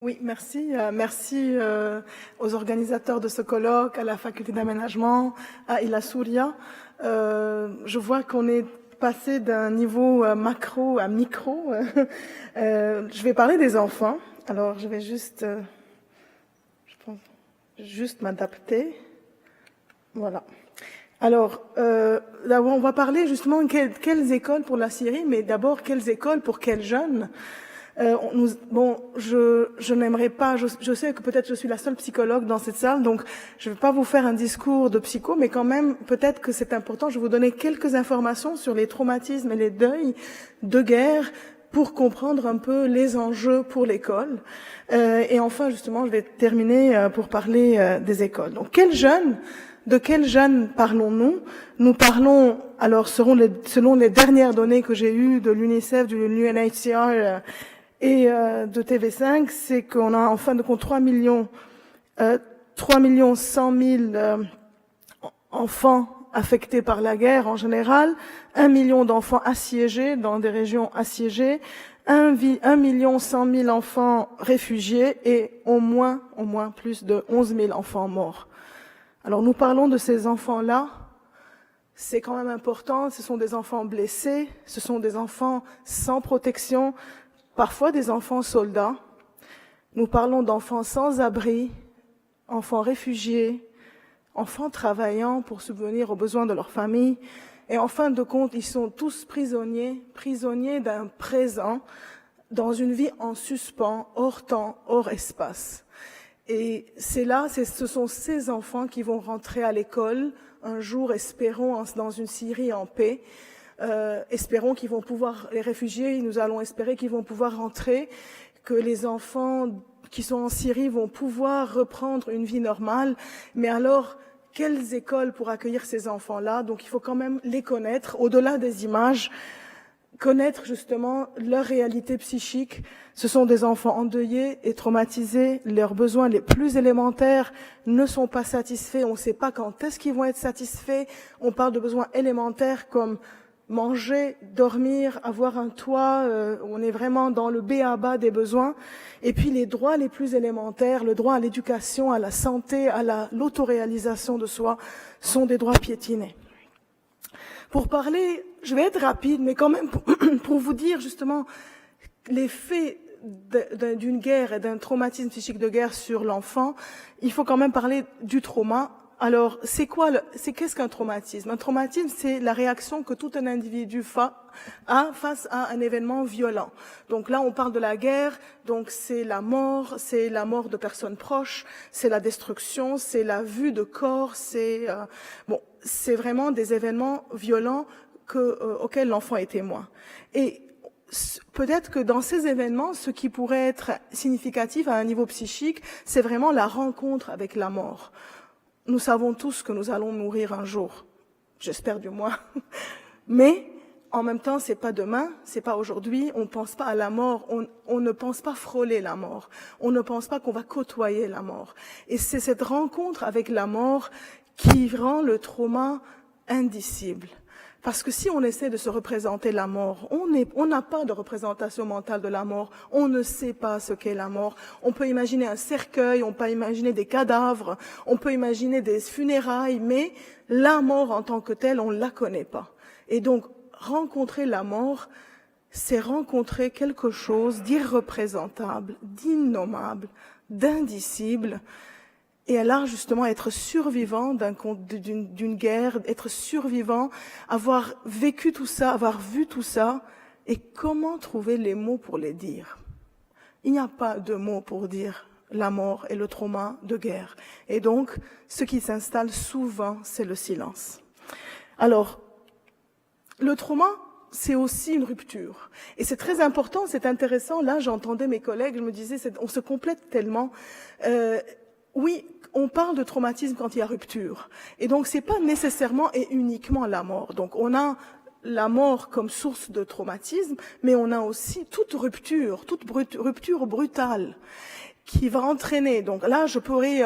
Oui, merci. Merci aux organisateurs de ce colloque, à la faculté d'aménagement, à Ila Souria. Je vois qu'on est passé d'un niveau macro à micro. Je vais parler des enfants. Alors, je vais juste, je pense, juste m'adapter. Voilà. Alors, d'abord, on va parler justement quelles écoles pour la Syrie, mais d'abord, quelles écoles pour quels jeunes. Je n'aimerais pas, je sais que peut-être je suis la seule psychologue dans cette salle, donc je ne vais pas vous faire un discours de psycho, mais quand même, peut-être que c'est important, je vais vous donner quelques informations sur les traumatismes et les deuils de guerre pour comprendre un peu les enjeux pour l'école. Et enfin, justement, je vais terminer pour parler des écoles. Donc, de quels jeunes parlons-nous? Nous parlons, alors selon les dernières données que j'ai eues de l'UNICEF, de l'UNHCR et de TV5, c'est qu'on a en fin de compte 3 millions 100 000 enfants affectés par la guerre en général, 1 million d'enfants assiégés dans des régions assiégées, 1 million 100 000 enfants réfugiés et au moins plus de 11 000 enfants morts. Alors nous parlons de ces enfants-là, c'est quand même important, ce sont des enfants blessés, ce sont des enfants sans protection, parfois des enfants soldats. Nous parlons d'enfants sans abri, enfants réfugiés, enfants travaillant pour subvenir aux besoins de leur famille. Et en fin de compte, ils sont tous prisonniers d'un présent dans une vie en suspens, hors temps, hors espace. Et ce sont ces enfants qui vont rentrer à l'école un jour, espérons, dans une Syrie en paix. Espérons qu'ils vont pouvoir, les réfugiés, nous allons espérer qu'ils vont pouvoir rentrer, que les enfants qui sont en Syrie vont pouvoir reprendre une vie normale. Mais alors, quelles écoles pour accueillir ces enfants-là? Donc il faut quand même les connaître, au-delà des images, connaître justement leur réalité psychique. Ce sont des enfants endeuillés et traumatisés. Leurs besoins les plus élémentaires ne sont pas satisfaits. On ne sait pas quand est-ce qu'ils vont être satisfaits. On parle de besoins élémentaires comme manger, dormir, avoir un toit. On est vraiment dans le b.a.-ba des besoins. Et puis les droits les plus élémentaires, le droit à l'éducation, à la santé, à l'autoréalisation de soi, sont des droits piétinés. Pour parler, je vais être rapide, mais quand même pour vous dire justement l'effet d'une guerre et d'un traumatisme psychique de guerre sur l'enfant, il faut quand même parler du trauma. Alors, qu'est-ce qu'un traumatisme? Un traumatisme, c'est la réaction que tout un individu a face à un événement violent. Donc là, on parle de la guerre, donc c'est la mort de personnes proches, c'est la destruction, c'est la vue de corps, c'est vraiment des événements violents auxquels l'enfant est témoin. Et peut-être que dans ces événements, ce qui pourrait être significatif à un niveau psychique, c'est vraiment la rencontre avec la mort. Nous savons tous que nous allons mourir un jour, j'espère du moins. Mais en même temps, c'est pas demain, c'est pas aujourd'hui. On pense pas à la mort, on ne pense pas frôler la mort, on ne pense pas qu'on va côtoyer la mort. Et c'est cette rencontre avec la mort qui rend le trauma indicible. Parce que si on essaie de se représenter la mort, on n'a pas de représentation mentale de la mort, on ne sait pas ce qu'est la mort. On peut imaginer un cercueil, on peut imaginer des cadavres, on peut imaginer des funérailles, mais la mort en tant que telle, on ne la connaît pas. Et donc, rencontrer la mort, c'est rencontrer quelque chose d'irreprésentable, d'innommable, d'indicible. Et là, justement, être survivant d'une guerre, être survivant, avoir vécu tout ça, avoir vu tout ça, et comment trouver les mots pour les dire? Il n'y a pas de mots pour dire la mort et le trauma de guerre. Et donc, ce qui s'installe souvent, c'est le silence. Alors, le trauma, c'est aussi une rupture. Et c'est très important, c'est intéressant. Là, j'entendais mes collègues, je me disais, on se complète tellement. Oui, on parle de traumatisme quand il y a rupture. Et donc, c'est pas nécessairement et uniquement la mort. Donc, on a la mort comme source de traumatisme, mais on a aussi toute rupture brutale. qui va entraîner. Donc là, je pourrais,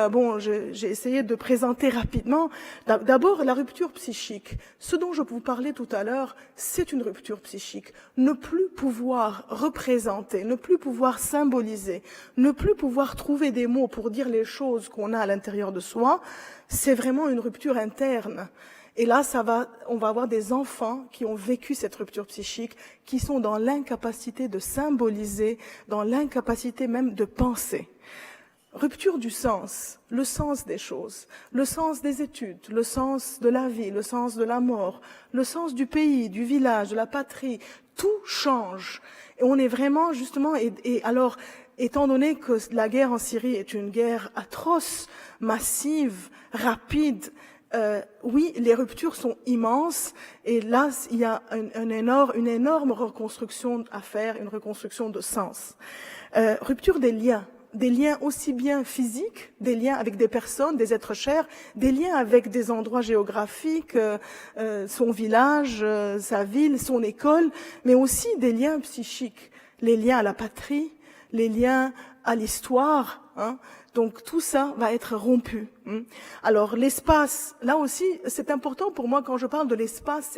j'ai essayé de présenter rapidement. D'abord, la rupture psychique. Ce dont je vous parlais tout à l'heure, c'est une rupture psychique. Ne plus pouvoir représenter, ne plus pouvoir symboliser, ne plus pouvoir trouver des mots pour dire les choses qu'on a à l'intérieur de soi, c'est vraiment une rupture interne. Et là, on va avoir des enfants qui ont vécu cette rupture psychique, qui sont dans l'incapacité de symboliser, dans l'incapacité même de penser. Rupture du sens, le sens des choses, le sens des études, le sens de la vie, le sens de la mort, le sens du pays, du village, de la patrie, tout change. Et on est vraiment justement, et alors, étant donné que la guerre en Syrie est une guerre atroce, massive, rapide, oui, les ruptures sont immenses et là, il y a une énorme reconstruction à faire, une reconstruction de sens. Rupture des liens aussi bien physiques, des liens avec des personnes, des êtres chers, des liens avec des endroits géographiques, son village, sa ville, son école, mais aussi des liens psychiques, les liens à la patrie, les liens à l'histoire, hein. Donc tout ça va être rompu. Alors l'espace, là aussi, c'est important pour moi quand je parle de l'espace,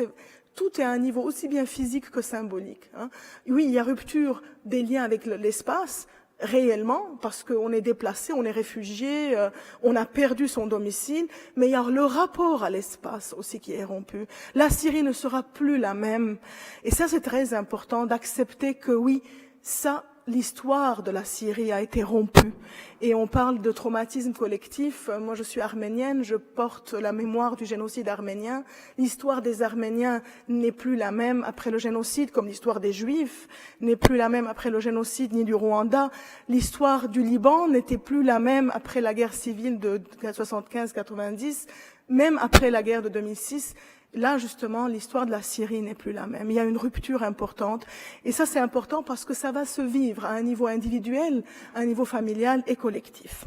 tout est à un niveau aussi bien physique que symbolique. Hein. Oui, il y a rupture des liens avec l'espace, réellement, parce qu'on est déplacé, on est réfugié, on a perdu son domicile, mais il y a le rapport à l'espace aussi qui est rompu. La Syrie ne sera plus la même. Et ça, c'est très important d'accepter que oui, ça, l'histoire de la Syrie a été rompue. Et on parle de traumatisme collectif. Moi, je suis arménienne, je porte la mémoire du génocide arménien. L'histoire des Arméniens n'est plus la même après le génocide, comme l'histoire des Juifs n'est plus la même après le génocide ni du Rwanda. L'histoire du Liban n'était plus la même après la guerre civile de 75-90, même après la guerre de 2006. Là, justement, l'histoire de la Syrie n'est plus la même. Il y a une rupture importante. Et ça, c'est important parce que ça va se vivre à un niveau individuel, à un niveau familial et collectif.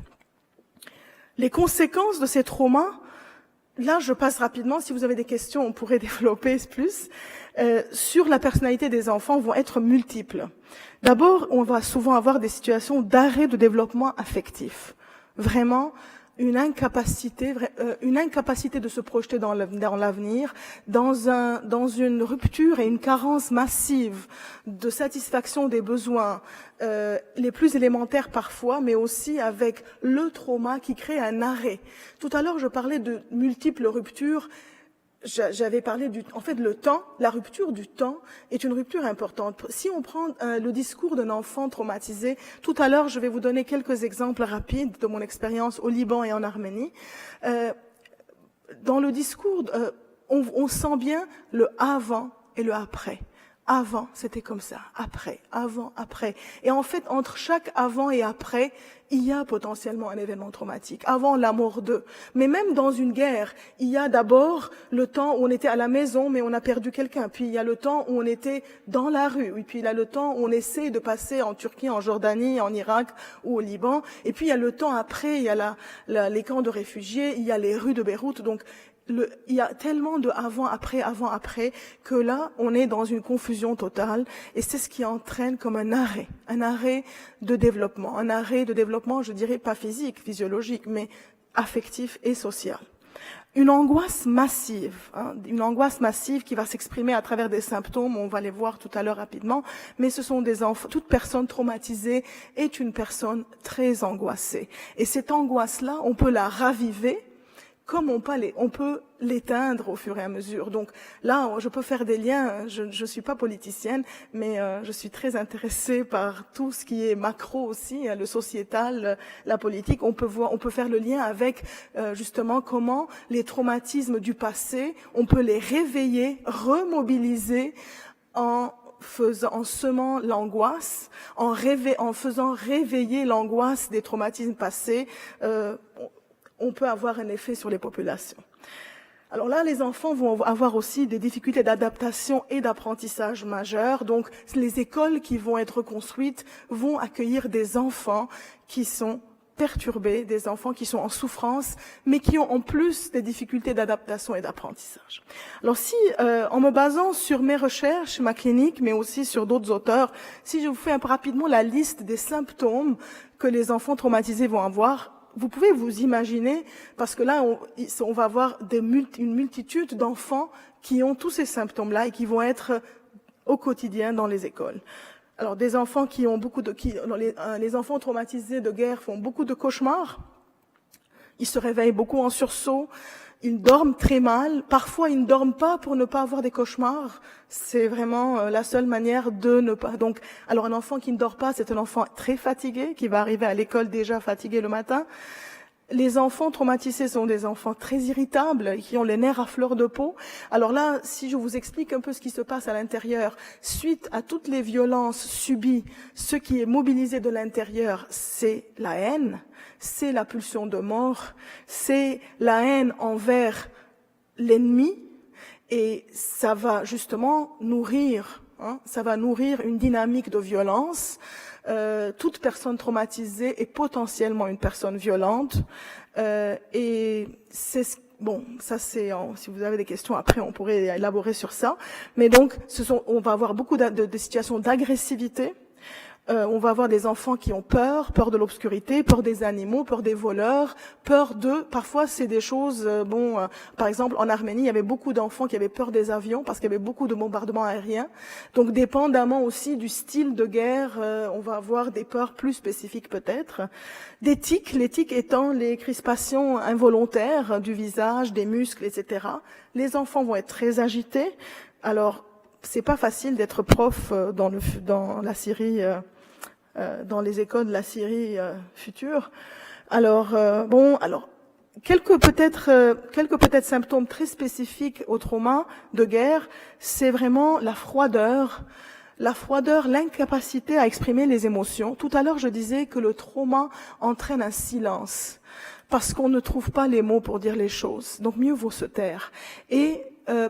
Les conséquences de ces traumas, là, je passe rapidement. Si vous avez des questions, on pourrait développer plus. Sur la personnalité des enfants vont être multiples. D'abord, on va souvent avoir des situations d'arrêt de développement affectif. Vraiment, une incapacité de se projeter dans l'avenir, dans une rupture et une carence massive de satisfaction des besoins les plus élémentaires parfois, mais aussi avec le trauma qui crée un arrêt. Tout à l'heure, je parlais de multiples ruptures. J'avais parlé en fait, le temps, la rupture du temps est une rupture importante. Si on prend le discours d'un enfant traumatisé, tout à l'heure, je vais vous donner quelques exemples rapides de mon expérience au Liban et en Arménie. Dans le discours, on sent bien le avant et le après. Avant, c'était comme ça. Après, avant, après. Et en fait, entre chaque avant et après, il y a potentiellement un événement traumatique. Avant la mort d'eux. Mais même dans une guerre, il y a d'abord le temps où on était à la maison, mais on a perdu quelqu'un. Puis il y a le temps où on était dans la rue. Et puis il y a le temps où on essaie de passer en Turquie, en Jordanie, en Irak ou au Liban. Et puis il y a le temps après, il y a les camps de réfugiés, il y a les rues de Beyrouth. Donc, il y a tellement de avant, après, que là, on est dans une confusion totale, et c'est ce qui entraîne comme un arrêt de développement, je dirais pas physique, physiologique, mais affectif et social. Une angoisse massive qui va s'exprimer à travers des symptômes, on va les voir tout à l'heure rapidement, mais ce sont des enfants, toute personne traumatisée est une personne très angoissée. Et cette angoisse-là, on peut la raviver, comme on peut l'éteindre au fur et à mesure. Donc là, je peux faire des liens. Je suis pas politicienne, mais je suis très intéressée par tout ce qui est macro aussi, le sociétal, la politique. On peut faire le lien avec justement comment les traumatismes du passé, on peut les réveiller, remobiliser en semant l'angoisse, en faisant réveiller l'angoisse des traumatismes passés. On peut avoir un effet sur les populations. Alors là, les enfants vont avoir aussi des difficultés d'adaptation et d'apprentissage majeures. Donc, les écoles qui vont être construites vont accueillir des enfants qui sont perturbés, des enfants qui sont en souffrance, mais qui ont en plus des difficultés d'adaptation et d'apprentissage. Alors si, en me basant sur mes recherches, ma clinique, mais aussi sur d'autres auteurs, si je vous fais un peu rapidement la liste des symptômes que les enfants traumatisés vont avoir, vous pouvez vous imaginer, parce que là, on va avoir une multitude d'enfants qui ont tous ces symptômes-là et qui vont être au quotidien dans les écoles. Alors, des enfants qui ont les enfants traumatisés de guerre font beaucoup de cauchemars. Ils se réveillent beaucoup en sursaut. Ils dorment très mal. Parfois, ils ne dorment pas pour ne pas avoir des cauchemars. C'est vraiment la seule manière de ne pas. Donc, alors un enfant qui ne dort pas, c'est un enfant très fatigué, qui va arriver à l'école déjà fatigué le matin. Les enfants traumatisés sont des enfants très irritables, qui ont les nerfs à fleur de peau. Alors là, si je vous explique un peu ce qui se passe à l'intérieur, suite à toutes les violences subies, ce qui est mobilisé de l'intérieur, c'est la haine, c'est la pulsion de mort, c'est la haine envers l'ennemi, et ça va justement nourrir, ça va nourrir une dynamique de violence. Toute personne traumatisée est potentiellement une personne violente, et c'est bon, ça c'est si vous avez des questions après on pourrait élaborer sur ça, mais donc on va avoir beaucoup de situations d'agressivité. On va avoir des enfants qui ont peur de l'obscurité, peur des animaux, peur des voleurs, parfois c'est des choses, par exemple en Arménie, il y avait beaucoup d'enfants qui avaient peur des avions parce qu'il y avait beaucoup de bombardements aériens. Donc dépendamment aussi du style de guerre, on va avoir des peurs plus spécifiques peut-être. Des tics, les tics étant les crispations involontaires du visage, des muscles, etc. Les enfants vont être très agités. Alors, c'est pas facile d'être prof dans la Syrie, dans les écoles de la Syrie future. Alors quelques peut-être symptômes très spécifiques au trauma de guerre, c'est vraiment la froideur, l'incapacité à exprimer les émotions. Tout à l'heure, je disais que le trauma entraîne un silence parce qu'on ne trouve pas les mots pour dire les choses. Donc mieux vaut se taire. Et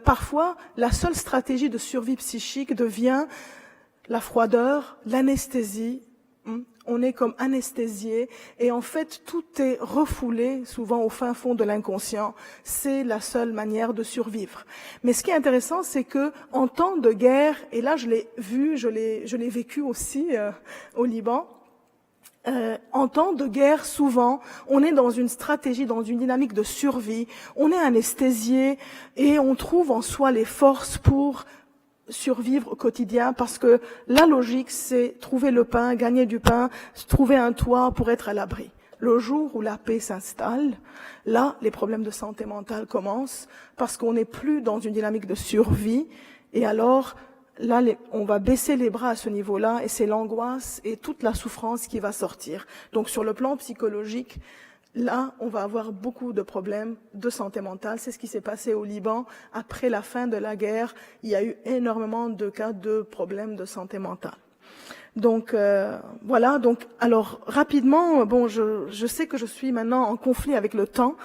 parfois, la seule stratégie de survie psychique devient la froideur, l'anesthésie. On est comme anesthésié et en fait, tout est refoulé souvent au fin fond de l'inconscient. C'est la seule manière de survivre. Mais ce qui est intéressant, c'est que en temps de guerre, et là je l'ai vu, je l'ai vécu aussi au Liban, en temps de guerre, souvent, on est dans une stratégie, dans une dynamique de survie, on est anesthésié et on trouve en soi les forces pour survivre au quotidien parce que la logique, c'est trouver le pain, gagner du pain, trouver un toit pour être à l'abri. Le jour où la paix s'installe, là, les problèmes de santé mentale commencent parce qu'on n'est plus dans une dynamique de survie et alors là, on va baisser les bras à ce niveau-là et c'est l'angoisse et toute la souffrance qui va sortir. Donc sur le plan psychologique, là, on va avoir beaucoup de problèmes de santé mentale. C'est ce qui s'est passé au Liban. Après la fin de la guerre, il y a eu énormément de cas de problèmes de santé mentale. Donc voilà. Donc alors rapidement, je sais que je suis maintenant en conflit avec le temps.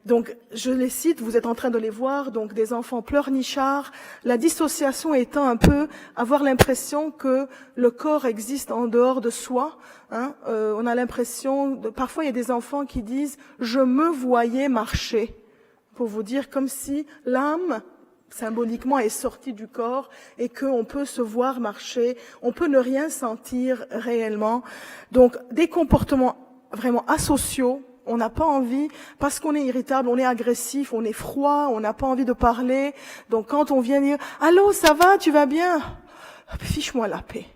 Donc je les cite. Vous êtes en train de les voir. Donc des enfants pleurnichards. La dissociation étant un peu avoir l'impression que le corps existe en dehors de soi. On a l'impression. Parfois il y a des enfants qui disent je me voyais marcher. Pour vous dire comme si l'âme symboliquement est sorti du corps et qu'on peut se voir marcher, on peut ne rien sentir réellement. Donc des comportements vraiment asociaux, on n'a pas envie, parce qu'on est irritable, on est agressif, on est froid, on n'a pas envie de parler. Donc quand on vient dire « Allô, ça va, tu vas bien ?» Fiche-moi la paix.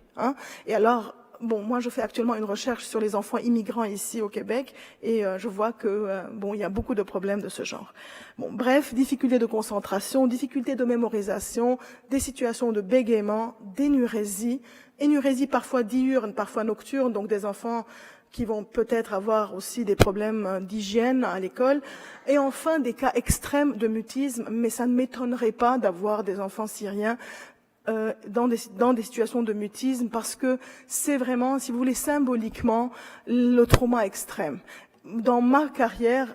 Et alors, moi je fais actuellement une recherche sur les enfants immigrants ici au Québec et je vois que il y a beaucoup de problèmes de ce genre. Bref, difficultés de concentration, difficultés de mémorisation, des situations de bégaiement, d'énurésie parfois diurne, parfois nocturne, donc des enfants qui vont peut-être avoir aussi des problèmes d'hygiène à l'école, et enfin des cas extrêmes de mutisme, mais ça ne m'étonnerait pas d'avoir des enfants syriens dans des situations de mutisme parce que c'est vraiment, si vous voulez, symboliquement le trauma extrême. Dans ma carrière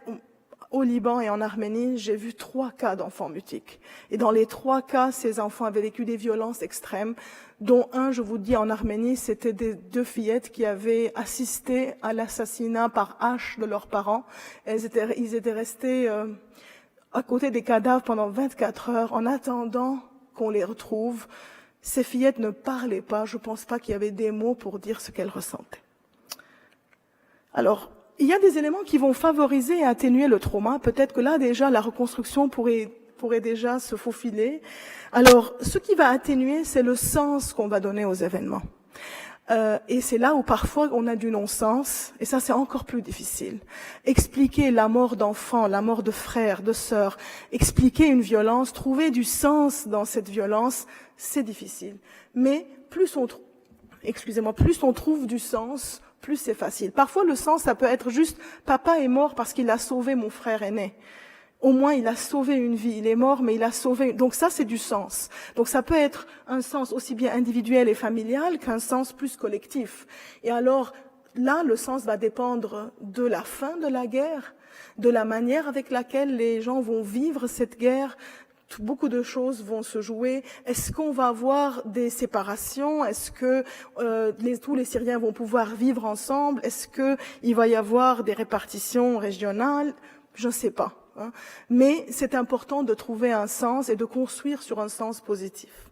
au Liban et en Arménie, j'ai vu 3 cas d'enfants mutiques. Et dans les 3 cas, ces enfants avaient vécu des violences extrêmes, dont un, je vous dis, en Arménie, c'était 2 fillettes qui avaient assisté à l'assassinat par hache de leurs parents. Ils étaient restés à côté des cadavres pendant 24 heures en attendant qu'on les retrouve. Ces fillettes ne parlaient pas, je pense pas qu'il y avait des mots pour dire ce qu'elles ressentaient. Alors, il y a des éléments qui vont favoriser et atténuer le trauma. Peut-être que là, déjà, la reconstruction pourrait déjà se faufiler. Alors, ce qui va atténuer, c'est le sens qu'on va donner aux événements. Et c'est là où parfois on a du non-sens, et ça c'est encore plus difficile. Expliquer la mort d'enfants, la mort de frères, de sœurs, expliquer une violence, trouver du sens dans cette violence, c'est difficile. Mais plus on trouve du sens, plus c'est facile. Parfois le sens, ça peut être juste « papa est mort parce qu'il a sauvé mon frère aîné ». Au moins, il a sauvé une vie. Il est mort, mais il a sauvé. Donc ça, c'est du sens. Donc ça peut être un sens aussi bien individuel et familial qu'un sens plus collectif. Et alors, là, le sens va dépendre de la fin de la guerre, de la manière avec laquelle les gens vont vivre cette guerre. Beaucoup de choses vont se jouer. Est-ce qu'on va avoir des séparations? Est-ce que tous les Syriens vont pouvoir vivre ensemble? Est-ce qu'il va y avoir des répartitions régionales? Je ne sais pas. Mais c'est important de trouver un sens et de construire sur un sens positif.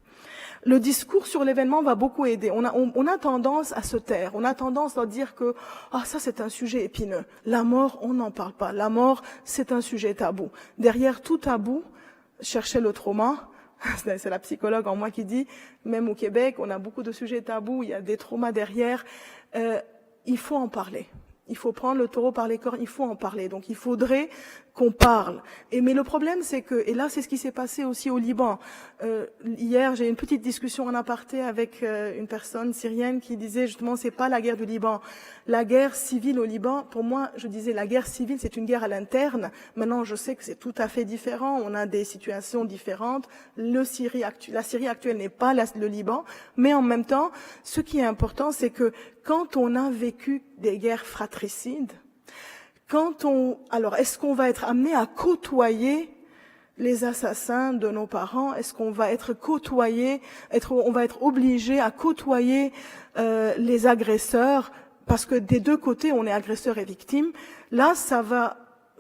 Le discours sur l'événement va beaucoup aider. On a tendance à se taire. On a tendance à dire que ça c'est un sujet épineux. La mort, on n'en parle pas. La mort, c'est un sujet tabou. Derrière tout tabou, cherchez le trauma. C'est la psychologue en moi qui dit, même au Québec, on a beaucoup de sujets tabous, il y a des traumas derrière. Il faut en parler. Il faut prendre le taureau par les cornes, il faut en parler. Donc il faudrait qu'on parle. Mais le problème, c'est que, et là c'est ce qui s'est passé aussi au Liban. Hier, j'ai eu une petite discussion en aparté avec une personne syrienne qui disait justement, c'est pas la guerre du Liban. La guerre civile au Liban, pour moi, je disais la guerre civile, c'est une guerre à l'interne. Maintenant, je sais que c'est tout à fait différent. On a des situations différentes. La Syrie actuelle n'est pas le Liban. Mais en même temps, ce qui est important, c'est que quand on a vécu des guerres fratricides, alors, est-ce qu'on va être amené à côtoyer les assassins de nos parents? Est-ce qu'on va être on va être obligé à côtoyer les agresseurs? Parce que des deux côtés, on est agresseur et victime. Là, ça va,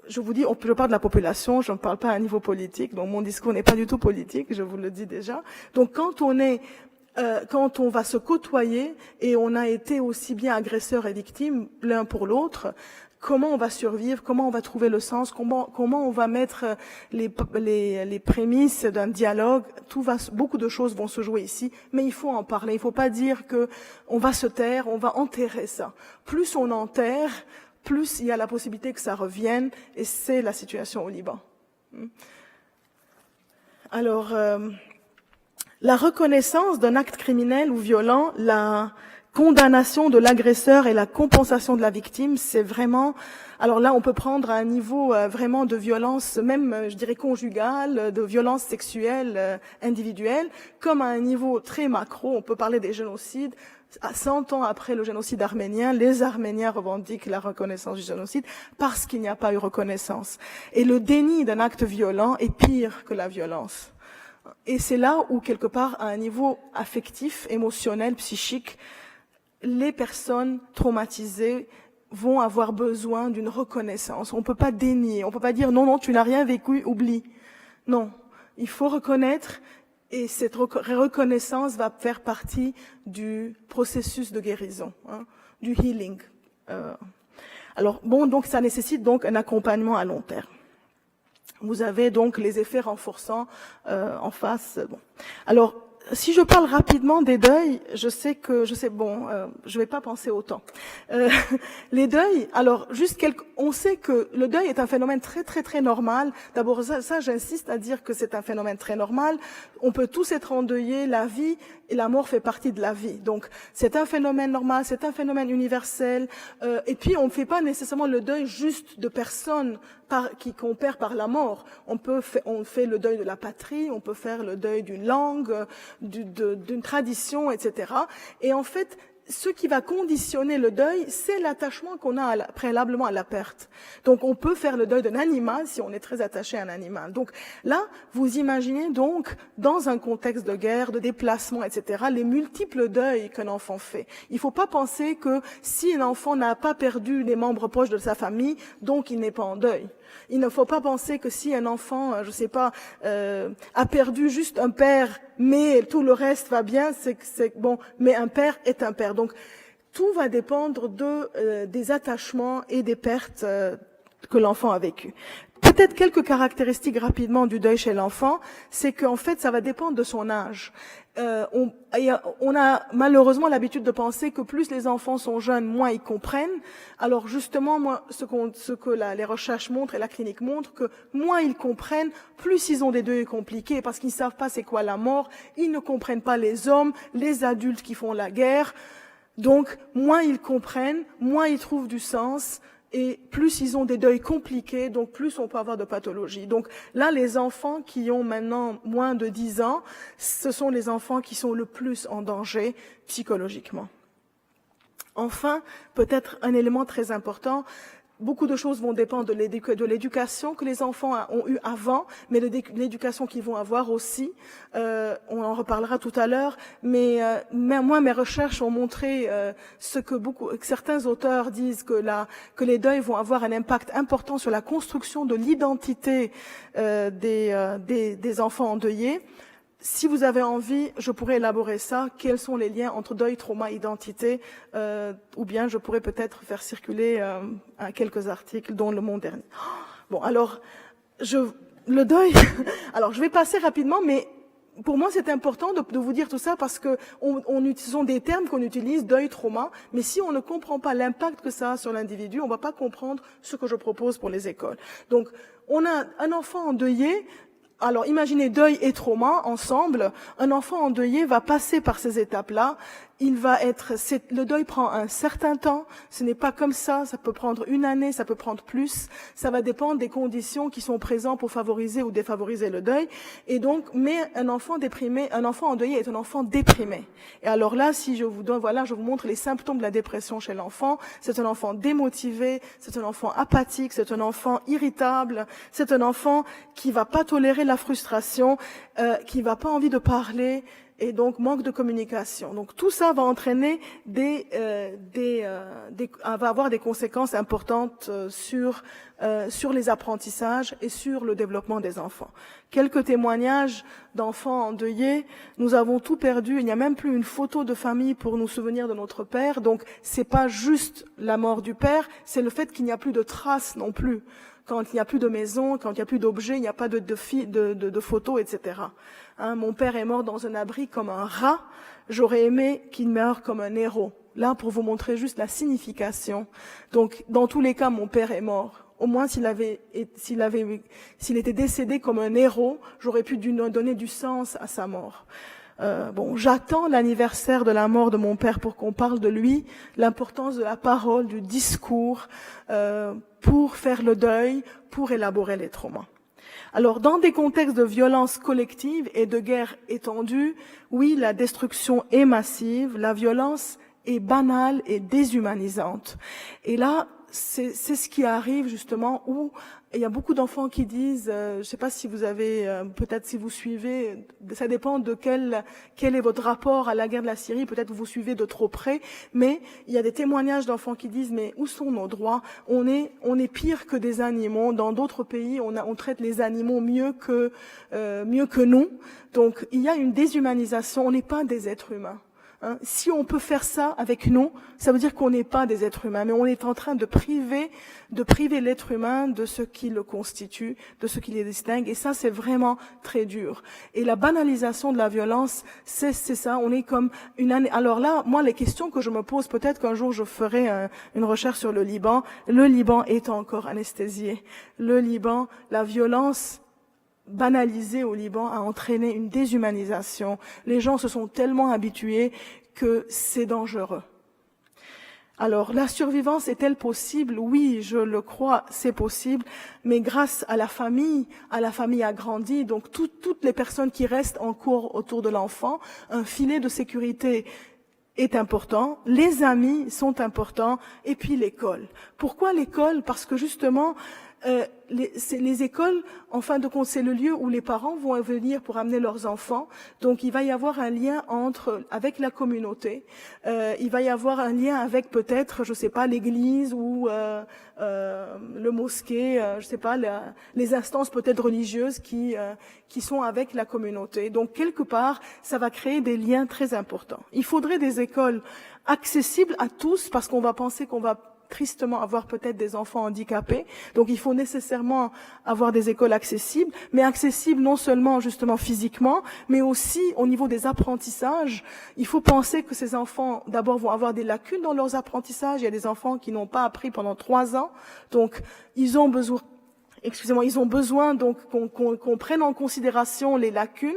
je vous dis, je parle de la population, je ne parle pas à un niveau politique, donc mon discours n'est pas du tout politique, je vous le dis déjà. Donc quand on va se côtoyer et on a été aussi bien agresseur et victime l'un pour l'autre, comment on va survivre, comment on va trouver le sens, comment on va mettre les prémices d'un dialogue, beaucoup de choses vont se jouer ici, mais il faut en parler. Il ne faut pas dire que on va se taire, on va enterrer ça. Plus on enterre, plus il y a la possibilité que ça revienne, et c'est la situation au Liban. Alors, la reconnaissance d'un acte criminel ou violent, la condamnation de l'agresseur et la compensation de la victime, c'est vraiment... Alors là, on peut prendre à un niveau vraiment de violence, même, je dirais, conjugale, de violence sexuelle individuelle, comme à un niveau très macro, on peut parler des génocides. 100 ans après le génocide arménien, les Arméniens revendiquent la reconnaissance du génocide parce qu'il n'y a pas eu reconnaissance. Et le déni d'un acte violent est pire que la violence. Et c'est là où, quelque part, à un niveau affectif, émotionnel, psychique, les personnes traumatisées vont avoir besoin d'une reconnaissance. On ne peut pas dénier, on ne peut pas dire non, tu n'as rien vécu, oublie. Non, il faut reconnaître, et cette reconnaissance va faire partie du processus de guérison, du healing. Alors donc ça nécessite donc un accompagnement à long terme. Vous avez donc les effets renforçants en face. Bon. Alors, si je parle rapidement des deuils, je vais pas penser autant. Les deuils, alors on sait que le deuil est un phénomène très très très normal. D'abord ça j'insiste à dire que c'est un phénomène très normal. On peut tous être endeuillés, la vie et la mort fait partie de la vie. Donc c'est un phénomène normal, c'est un phénomène universel. Et puis on ne fait pas nécessairement le deuil juste de personnes qu'on perd par la mort. On fait le deuil de la patrie, on peut faire le deuil d'une langue, d'une tradition, etc. Et en fait, ce qui va conditionner le deuil, c'est l'attachement qu'on a préalablement à la perte. Donc on peut faire le deuil d'un animal si on est très attaché à un animal. Donc là, vous imaginez donc, dans un contexte de guerre, de déplacement, etc., les multiples deuils qu'un enfant fait. Il ne faut pas penser que si un enfant n'a pas perdu les membres proches de sa famille, donc il n'est pas en deuil. Il ne faut pas penser que si un enfant, a perdu juste un père, mais tout le reste va bien, c'est bon, mais un père est un père. Donc, tout va dépendre des attachements et des pertes que l'enfant a vécues. Peut-être quelques caractéristiques rapidement du deuil chez l'enfant, c'est qu'en fait, ça va dépendre de son âge. On a malheureusement l'habitude de penser que plus les enfants sont jeunes, moins ils comprennent. Alors justement, moi, ce que les recherches montrent et la clinique montre, que moins ils comprennent, plus ils ont des deuils compliqués, parce qu'ils ne savent pas c'est quoi la mort, ils ne comprennent pas les hommes, les adultes qui font la guerre. Donc, moins ils comprennent, moins ils trouvent du sens, et plus ils ont des deuils compliqués, donc plus on peut avoir de pathologies. Donc là, les enfants qui ont maintenant moins de 10 ans, ce sont les enfants qui sont le plus en danger psychologiquement. Enfin, peut-être un élément très important, beaucoup de choses vont dépendre de l'éducation que les enfants ont eue avant, mais de l'éducation qu'ils vont avoir aussi. On en reparlera tout à l'heure. Mais moi, mes recherches ont montré ce que certains auteurs disent, que les deuils vont avoir un impact important sur la construction de l'identité des enfants endeuillés. Si vous avez envie, je pourrais élaborer ça. Quels sont les liens entre deuil, trauma, identité, ou bien je pourrais peut-être faire circuler quelques articles, dont Le Monde dernier. Bon, alors, le deuil. Alors, je vais passer rapidement, mais pour moi, c'est important de vous dire tout ça parce que ce sont des termes qu'on utilise, deuil, trauma, mais si on ne comprend pas l'impact que ça a sur l'individu, on va pas comprendre ce que je propose pour les écoles. Donc, on a un enfant endeuillé. Alors, imaginez deuil et trauma ensemble. Un enfant endeuillé va passer par ces étapes-là. Le deuil prend un certain temps. Ce n'est pas comme ça. Ça peut prendre une année, ça peut prendre plus. Ça va dépendre des conditions qui sont présentes pour favoriser ou défavoriser le deuil. Et donc, mais un enfant endeuillé est un enfant déprimé. Et alors là, si je vous montre les symptômes de la dépression chez l'enfant. C'est un enfant démotivé, c'est un enfant apathique, c'est un enfant irritable, c'est un enfant qui va pas tolérer la frustration, qui va pas envie de parler, et donc manque de communication. Donc tout ça va entraîner va avoir des conséquences importantes sur les apprentissages et sur le développement des enfants. Quelques témoignages d'enfants endeuillés. Nous avons tout perdu. Il n'y a même plus une photo de famille pour nous souvenir de notre père. Donc c'est pas juste la mort du père, c'est le fait qu'il n'y a plus de traces non plus. Quand il n'y a plus de maison, quand il n'y a plus d'objets, il n'y a pas de photos, etc. Mon père est mort dans un abri comme un rat. J'aurais aimé qu'il meure comme un héros. Là, pour vous montrer juste la signification. Donc, dans tous les cas, mon père est mort. Au moins, s'il était décédé comme un héros, j'aurais pu donner du sens à sa mort. J'attends l'anniversaire de la mort de mon père pour qu'on parle de lui, l'importance de la parole, du discours, pour faire le deuil, pour élaborer les traumas. Alors, dans des contextes de violence collective et de guerre étendue, oui, la destruction est massive, la violence est banale et déshumanisante. Et là, c'est ce qui arrive justement où il y a beaucoup d'enfants qui disent, je ne sais pas si vous avez, peut-être si vous suivez, ça dépend de quel est votre rapport à la guerre de la Syrie, peut-être vous suivez de trop près, mais il y a des témoignages d'enfants qui disent, mais où sont nos droits? On est pire que des animaux. Dans d'autres pays, on traite les animaux mieux que nous. Donc il y a une déshumanisation. On n'est pas des êtres humains. Si on peut faire ça avec nous, ça veut dire qu'on n'est pas des êtres humains, mais on est en train de priver l'être humain de ce qui le constitue, de ce qui les distingue, et ça c'est vraiment très dur. Et la banalisation de la violence, c'est ça, on est comme une année. Alors là, moi les questions que je me pose, peut-être qu'un jour je ferai une recherche sur le Liban est encore anesthésié. Le Liban, la violence banalisé au Liban a entraîné une déshumanisation. Les gens se sont tellement habitués que c'est dangereux. Alors, la survivance est-elle possible? Oui, je le crois, c'est possible, mais grâce à la famille agrandie, donc toutes les personnes qui restent en cours autour de l'enfant, un filet de sécurité est important, les amis sont importants, et puis l'école. Pourquoi l'école? Parce que justement, les écoles, en fin de compte, c'est le lieu où les parents vont venir pour amener leurs enfants. Donc, il va y avoir un lien avec la communauté. Il va y avoir un lien avec peut-être, je sais pas, l'église ou le mosquée, je sais pas, les instances peut-être religieuses qui sont avec la communauté. Donc, quelque part, ça va créer des liens très importants. Il faudrait des écoles accessibles à tous parce qu'on va penser qu'on va tristement avoir peut-être des enfants handicapés. Donc il faut nécessairement avoir des écoles accessibles, mais accessibles non seulement justement physiquement, mais aussi au niveau des apprentissages. Il faut penser que ces enfants d'abord vont avoir des lacunes dans leurs apprentissages. Il y a des enfants qui n'ont pas appris pendant 3 ans. Donc ils ont besoin donc qu'on prenne en considération les lacunes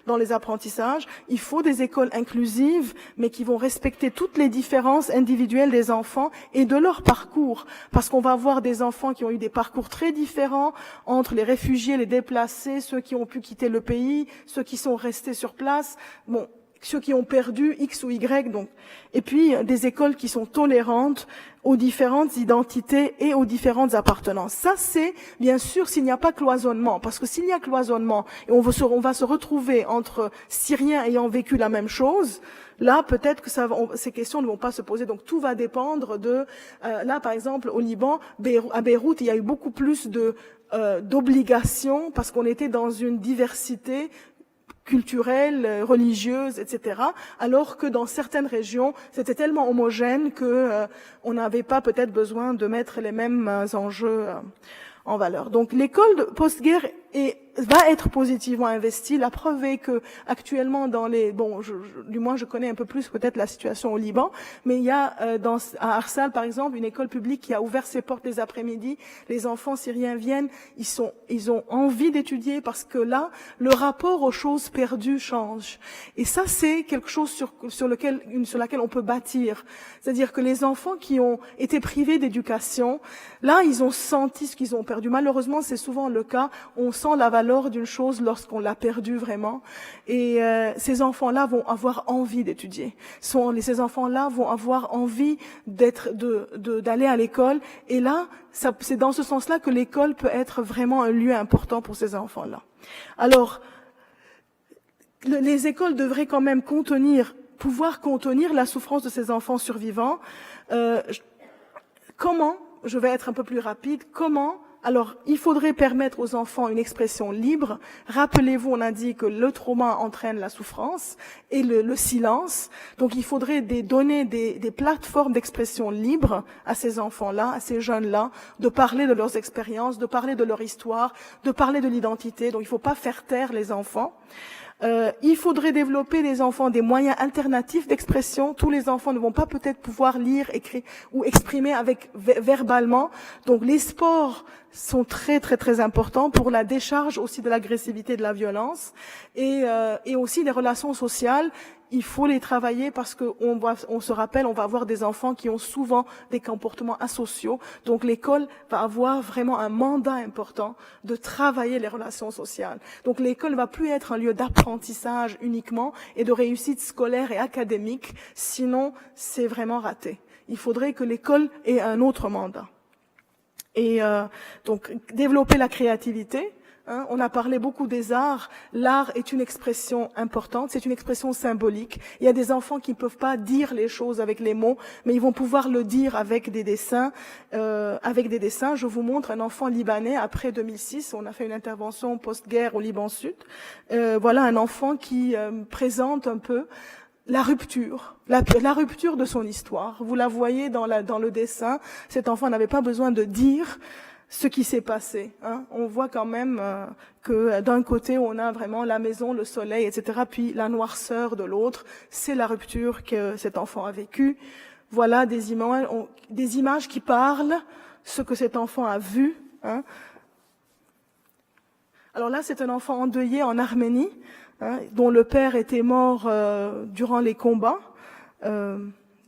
dans les apprentissages. Il faut des écoles inclusives, mais qui vont respecter toutes les différences individuelles des enfants et de leur parcours. Parce qu'on va avoir des enfants qui ont eu des parcours très différents entre les réfugiés, les déplacés, ceux qui ont pu quitter le pays, ceux qui sont restés sur place. Bon, ceux qui ont perdu X ou Y, donc. Et puis, des écoles qui sont tolérantes aux différentes identités et aux différentes appartenances. Ça, c'est, bien sûr, s'il n'y a pas cloisonnement. Parce que s'il y a cloisonnement, et on va se retrouver entre Syriens ayant vécu la même chose, là, peut-être que ces questions ne vont pas se poser. Donc, tout va dépendre là, par exemple, au Liban, à Beyrouth, il y a eu beaucoup plus d'obligations parce qu'on était dans une diversité culturelle, religieuse, etc. Alors que dans certaines régions, c'était tellement homogène que on n'avait pas peut-être besoin de mettre les mêmes enjeux en valeur. Donc l'école post-guerre va être positivement investie. La preuve est que actuellement du moins je connais un peu plus peut-être la situation au Liban, mais il y a à Arsal par exemple une école publique qui a ouvert ses portes les après-midi. Les enfants syriens viennent, ils ont envie d'étudier parce que là le rapport aux choses perdues change. Et ça c'est quelque chose sur laquelle on peut bâtir. C'est-à-dire que les enfants qui ont été privés d'éducation, là ils ont senti ce qu'ils ont perdu. Malheureusement c'est souvent le cas. On sent la valeur d'une chose lorsqu'on l'a perdue vraiment. Et ces enfants-là vont avoir envie d'étudier. Ces enfants-là vont avoir envie d'aller à l'école. Et là, c'est dans ce sens-là que l'école peut être vraiment un lieu important pour ces enfants-là. Alors, les écoles devraient quand même pouvoir contenir la souffrance de ces enfants survivants. Comment, je vais être un peu plus rapide, alors, il faudrait permettre aux enfants une expression libre. Rappelez-vous, on a dit que le trauma entraîne la souffrance et le silence. Donc, il faudrait donner des plateformes d'expression libre à ces enfants-là, à ces jeunes-là, de parler de leurs expériences, de parler de leur histoire, de parler de l'identité. Donc, il ne faut pas faire taire les enfants. Il faudrait développer les enfants des moyens alternatifs d'expression. Tous les enfants ne vont pas peut-être pouvoir lire, écrire ou exprimer verbalement. Donc les sports sont très très très importants pour la décharge aussi de l'agressivité, de la violence et aussi les relations sociales. Il faut les travailler parce que on se rappelle, on va avoir des enfants qui ont souvent des comportements asociaux. Donc l'école va avoir vraiment un mandat important de travailler les relations sociales. Donc l'école ne va plus être un lieu d'apprentissage uniquement et de réussite scolaire et académique, sinon c'est vraiment raté. Il faudrait que l'école ait un autre mandat. Et donc développer la créativité. On a parlé beaucoup des arts. L'art est une expression importante, c'est une expression symbolique. Il y a des enfants qui ne peuvent pas dire les choses avec les mots, mais ils vont pouvoir le dire avec des dessins. Je vous montre un enfant libanais après 2006. On a fait une intervention post-guerre au Liban Sud. Voilà un enfant qui présente un peu la rupture de son histoire. Vous la voyez dans le dessin. Cet enfant n'avait pas besoin de dire ce qui s'est passé. On voit quand même que d'un côté, on a vraiment la maison, le soleil, etc. Puis la noirceur de l'autre. C'est la rupture que cet enfant a vécue. Voilà des images qui parlent ce que cet enfant a vu. Alors là, c'est un enfant endeuillé en Arménie, dont le père était mort durant les combats.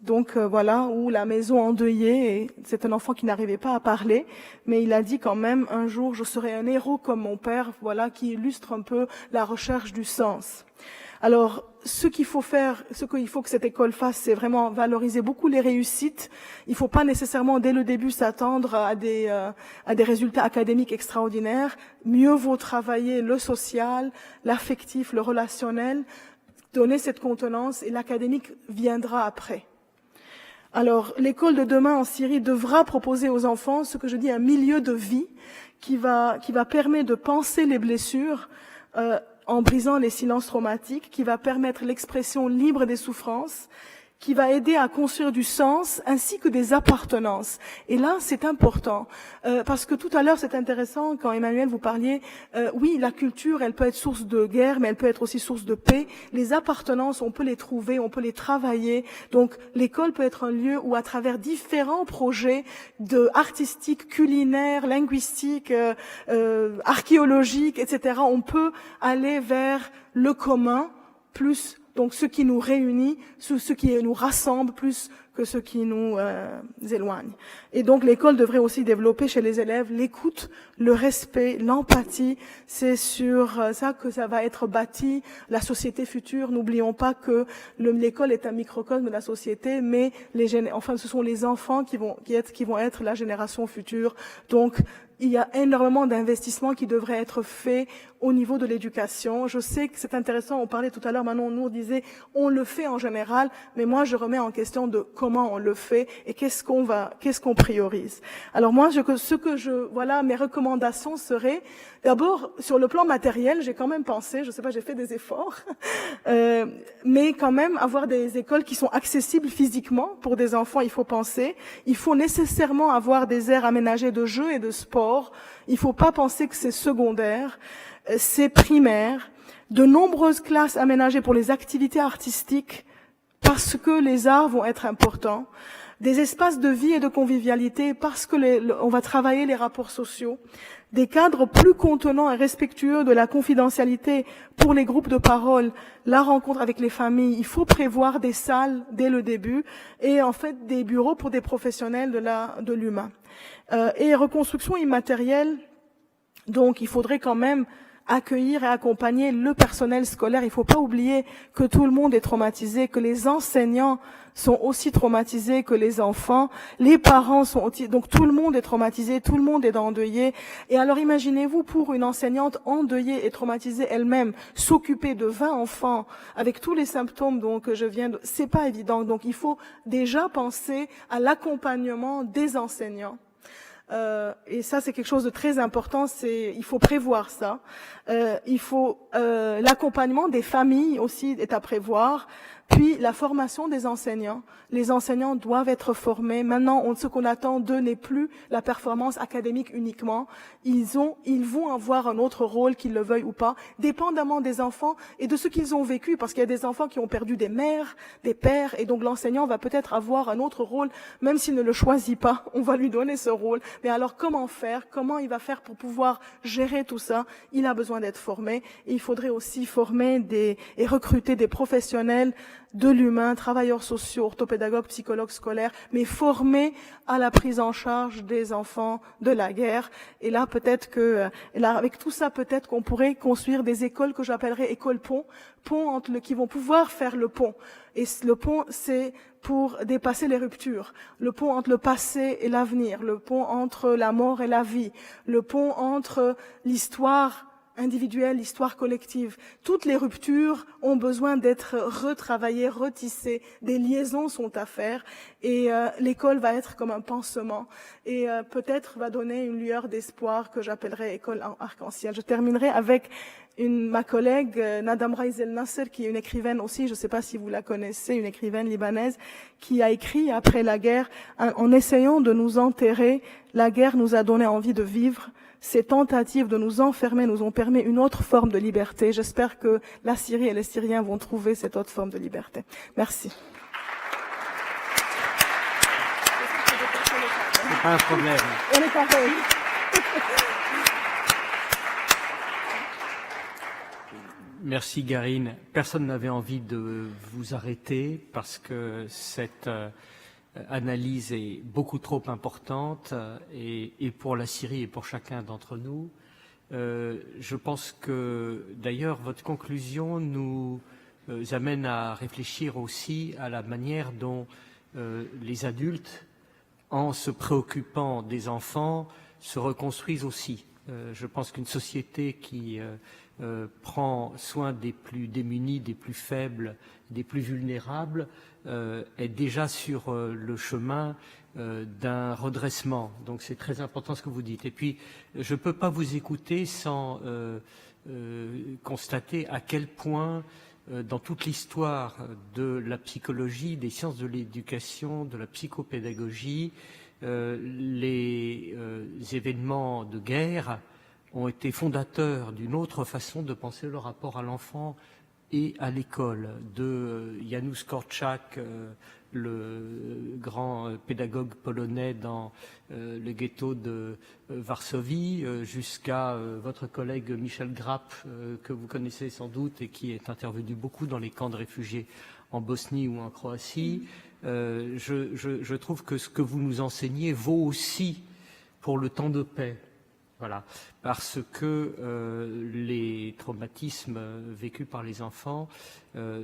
Donc voilà, où la maison endeuillée, et c'est un enfant qui n'arrivait pas à parler, mais il a dit quand même, un jour je serai un héros comme mon père, voilà, qui illustre un peu la recherche du sens. Alors, ce qu'il faut que cette école fasse, c'est vraiment valoriser beaucoup les réussites. Il ne faut pas nécessairement dès le début s'attendre à des résultats académiques extraordinaires. Mieux vaut travailler le social, l'affectif, le relationnel, donner cette contenance et l'académique viendra après. Alors, l'école de demain en Syrie devra proposer aux enfants ce que je dis un milieu de vie qui va permettre de penser les blessures en brisant les silences traumatiques, qui va permettre l'expression libre des souffrances, qui va aider à construire du sens ainsi que des appartenances. Et là, c'est important, parce que tout à l'heure, c'est intéressant, quand Emmanuel, vous parliez, oui, la culture, elle peut être source de guerre, mais elle peut être aussi source de paix. Les appartenances, on peut les trouver, on peut les travailler. Donc, l'école peut être un lieu où, à travers différents projets artistiques, culinaires, linguistiques, archéologiques, etc., on peut aller vers le commun, plus donc ce qui nous réunit, ce qui nous rassemble plus que ce qui nous éloigne. Et donc l'école devrait aussi développer chez les élèves l'écoute, le respect, l'empathie. C'est sur ça que ça va être bâti la société future. N'oublions pas que l'école est un microcosme de la société, mais ce sont les enfants qui vont être la génération future. Donc il y a énormément d'investissements qui devraient être faits au niveau de l'éducation. Je sais que c'est intéressant, on parlait tout à l'heure, Manon Nour disait, on le fait en général, mais moi je remets en question de comment on le fait et qu'est-ce qu'on priorise. Alors moi, mes recommandations seraient, d'abord, sur le plan matériel, j'ai quand même pensé, je sais pas, j'ai fait des efforts, mais quand même avoir des écoles qui sont accessibles physiquement pour des enfants, il faut penser. Il faut nécessairement avoir des aires aménagées de jeux et de sport. Il faut pas penser que c'est secondaire, c'est primaire. De nombreuses classes aménagées pour les activités artistiques parce que les arts vont être importants. Des espaces de vie et de convivialité parce que on va travailler les rapports sociaux. Des cadres plus contenants et respectueux de la confidentialité pour les groupes de parole, la rencontre avec les familles. Il faut prévoir des salles dès le début et en fait des bureaux pour des professionnels de l'humain. Et reconstruction immatérielle, donc il faudrait quand même accueillir et accompagner le personnel scolaire. Il ne faut pas oublier que tout le monde est traumatisé, que les enseignants sont aussi traumatisés que les enfants, les parents sont aussi, donc tout le monde est traumatisé, tout le monde est endeuillé. Et alors imaginez-vous pour une enseignante endeuillée et traumatisée elle-même, s'occuper de 20 enfants avec tous les symptômes c'est pas évident. Donc il faut déjà penser à l'accompagnement des enseignants. Et ça, c'est quelque chose de très important. Il faut prévoir ça. L'accompagnement des familles aussi est à prévoir. Puis la formation des enseignants. Les enseignants doivent être formés. Maintenant, ce qu'on attend d'eux n'est plus la performance académique uniquement. Ils vont avoir un autre rôle, qu'ils le veuillent ou pas, dépendamment des enfants et de ce qu'ils ont vécu. Parce qu'il y a des enfants qui ont perdu des mères, des pères, et donc l'enseignant va peut-être avoir un autre rôle, même s'il ne le choisit pas. On va lui donner ce rôle. Mais alors, comment faire? Comment il va faire pour pouvoir gérer tout ça? Il a besoin d'être formé. Et il faudrait aussi former et recruter des professionnels de l'humain, travailleurs sociaux, orthopédagogues, psychologues scolaires, mais formés à la prise en charge des enfants de la guerre. Et là, avec tout ça, peut-être qu'on pourrait construire des écoles que j'appellerais écoles-ponts, qui vont pouvoir faire le pont. Et le pont, c'est pour dépasser les ruptures. Le pont entre le passé et l'avenir, le pont entre la mort et la vie, le pont entre l'histoire individuelle, l'histoire collective. Toutes les ruptures ont besoin d'être retravaillées, retissées. Des liaisons sont à faire et l'école va être comme un pansement et peut-être va donner une lueur d'espoir que j'appellerais école en arc-en-ciel. Je terminerai avec ma collègue Nadam Raiz El Nasser, qui est une écrivaine aussi, je ne sais pas si vous la connaissez, une écrivaine libanaise, qui a écrit après la guerre, en essayant de nous enterrer, la guerre nous a donné envie de vivre. Ces tentatives de nous enfermer nous ont permis une autre forme de liberté. J'espère que la Syrie et les Syriens vont trouver cette autre forme de liberté. Merci. C'est pas un problème. On est pareil. Merci Garine. Personne n'avait envie de vous arrêter parce que cette analyse est beaucoup trop importante et pour la Syrie et pour chacun d'entre nous. Je pense que d'ailleurs votre conclusion nous amène à réfléchir aussi à la manière dont les adultes, en se préoccupant des enfants, se reconstruisent aussi. Je pense qu'une société qui prend soin des plus démunis, des plus faibles, des plus vulnérables, est déjà sur le chemin d'un redressement. Donc c'est très important ce que vous dites. Et puis, je ne peux pas vous écouter sans constater à quel point, dans toute l'histoire de la psychologie, des sciences de l'éducation, de la psychopédagogie, les événements de guerre ont été fondateurs d'une autre façon de penser le rapport à l'enfant et à l'école. De Janusz Korczak, le grand pédagogue polonais dans le ghetto de Varsovie, jusqu'à votre collègue Michel Grapp, que vous connaissez sans doute et qui est intervenu beaucoup dans les camps de réfugiés en Bosnie ou en Croatie. Je trouve que ce que vous nous enseignez vaut aussi pour le temps de paix. Voilà, parce que les traumatismes vécus par les enfants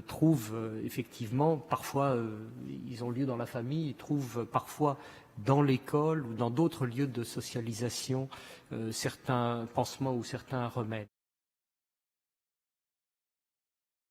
trouvent effectivement, parfois ils ont lieu dans la famille, ils trouvent parfois dans l'école ou dans d'autres lieux de socialisation certains pansements ou certains remèdes.